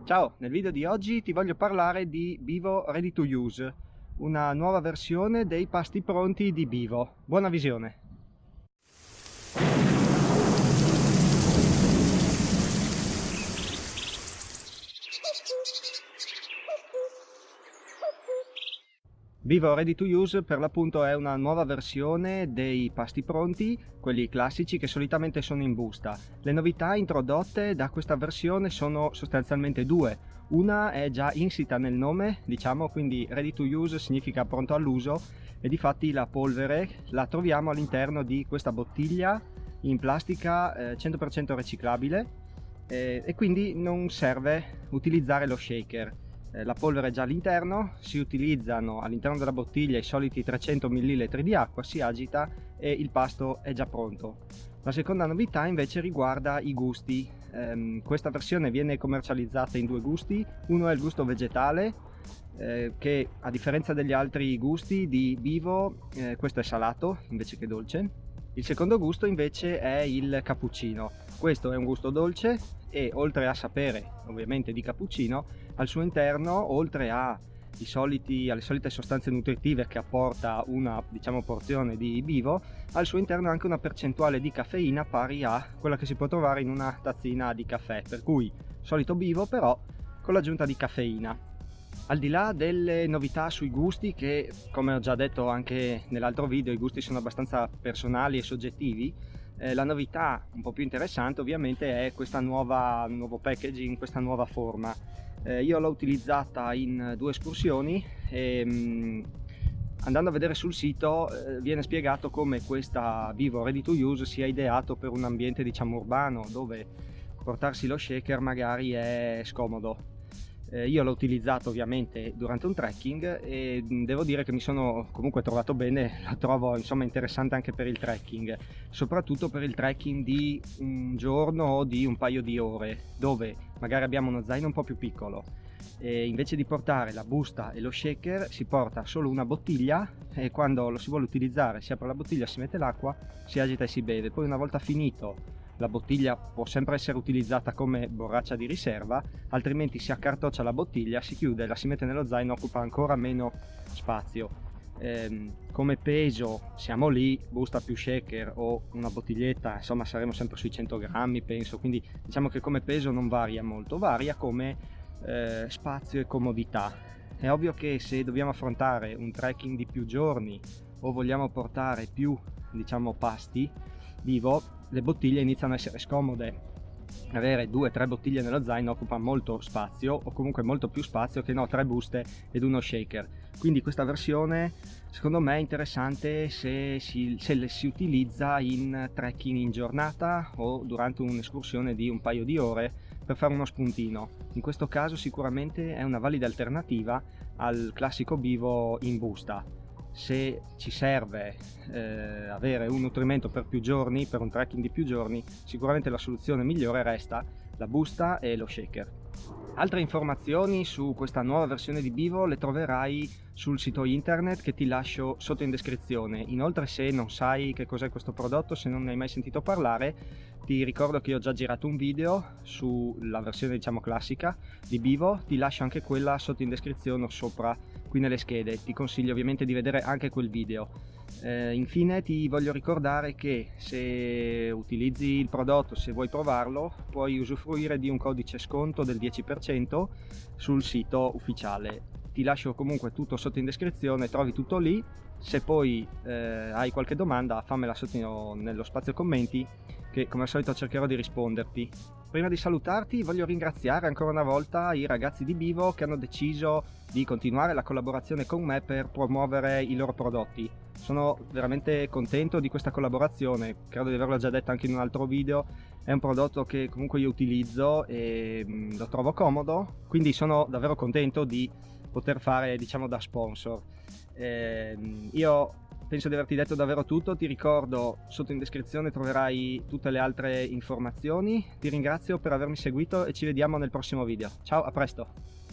Ciao, nel video di oggi ti voglio parlare di Bivo Ready to Use, una nuova versione dei pasti pronti di Bivo. Buona visione! Bivo Ready to Use per l'appunto è una nuova versione dei pasti pronti, quelli classici che solitamente sono in busta. Le novità introdotte da questa versione sono sostanzialmente due. Una è già insita nel nome, diciamo, quindi Ready to Use significa pronto all'uso, e difatti la polvere la troviamo all'interno di questa bottiglia in plastica 100% riciclabile e quindi non serve utilizzare lo shaker. La polvere è già all'interno, si utilizzano all'interno della bottiglia i soliti 300 ml di acqua, si agita e il pasto è già pronto. La seconda novità invece riguarda i gusti. Questa versione viene commercializzata in due gusti. Uno è il gusto vegetale, che a differenza degli altri gusti di Bivo, questo è salato invece che dolce. Il secondo gusto invece è il cappuccino. Questo è un gusto dolce e oltre a sapere ovviamente di cappuccino, al suo interno, oltre alle solite sostanze nutritive che apporta una porzione di Bivo, al suo interno anche una percentuale di caffeina pari a quella che si può trovare in una tazzina di caffè, per cui solito Bivo però con l'aggiunta di caffeina. Al di là delle novità sui gusti, che come ho già detto anche nell'altro video, i gusti sono abbastanza personali e soggettivi, la novità un po' più interessante ovviamente è questo nuovo packaging, questa nuova forma. Io l'ho utilizzata in due escursioni e andando a vedere sul sito viene spiegato come questa Bivo Ready to Use sia ideato per un ambiente urbano dove portarsi lo shaker magari è scomodo. Io l'ho utilizzato ovviamente durante un trekking e devo dire che mi sono comunque trovato bene, la trovo interessante anche per il trekking, soprattutto per il trekking di un giorno o di un paio di ore, dove magari abbiamo uno zaino un po' più piccolo e invece di portare la busta e lo shaker si porta solo una bottiglia e quando lo si vuole utilizzare si apre la bottiglia, si mette l'acqua, si agita e si beve. Poi una volta finito la bottiglia può sempre essere utilizzata come borraccia di riserva, altrimenti si accartoccia la bottiglia, si chiude, la si mette nello zaino, occupa ancora meno spazio. Come peso siamo lì, busta più shaker o una bottiglietta, insomma saremo sempre sui 100 grammi penso, quindi diciamo che come peso non varia molto, varia come spazio e comodità. È ovvio che se dobbiamo affrontare un trekking di più giorni o vogliamo portare più pasti Bivo, le bottiglie iniziano a essere scomode. Avere 2-3 bottiglie nello zaino occupa molto spazio, o comunque molto più spazio che 3 buste ed uno shaker. Quindi questa versione secondo me è interessante se le si utilizza in trekking in giornata o durante un'escursione di un paio di ore per fare uno spuntino. In questo caso sicuramente è una valida alternativa al classico Bivo in busta. Se ci serve avere un nutrimento per più giorni, per un trekking di più giorni, sicuramente la soluzione migliore resta la busta e lo shaker. Altre informazioni su questa nuova versione di Bivo le troverai sul sito internet che ti lascio sotto in descrizione. Inoltre, se non sai che cos'è questo prodotto, se non ne hai mai sentito parlare, ti ricordo che ho già girato un video sulla versione classica di Bivo, ti lascio anche quella sotto in descrizione o sopra qui nelle schede, ti consiglio ovviamente di vedere anche quel video. Infine ti voglio ricordare che se utilizzi il prodotto, se vuoi provarlo, puoi usufruire di un codice sconto del 10% sul sito ufficiale. Ti lascio comunque tutto sotto in descrizione, trovi tutto lì. Se poi hai qualche domanda fammela sotto nello spazio commenti che come al solito cercherò di risponderti. Prima di salutarti voglio ringraziare ancora una volta i ragazzi di Bivo che hanno deciso di continuare la collaborazione con me per promuovere i loro prodotti. Sono veramente contento di questa collaborazione, credo di averlo già detto anche in un altro video, è un prodotto che comunque io utilizzo e lo trovo comodo, quindi sono davvero contento di poter fare da sponsor. Io penso di averti detto davvero tutto, ti ricordo sotto in descrizione troverai tutte le altre informazioni, ti ringrazio per avermi seguito e ci vediamo nel prossimo video. Ciao, a presto!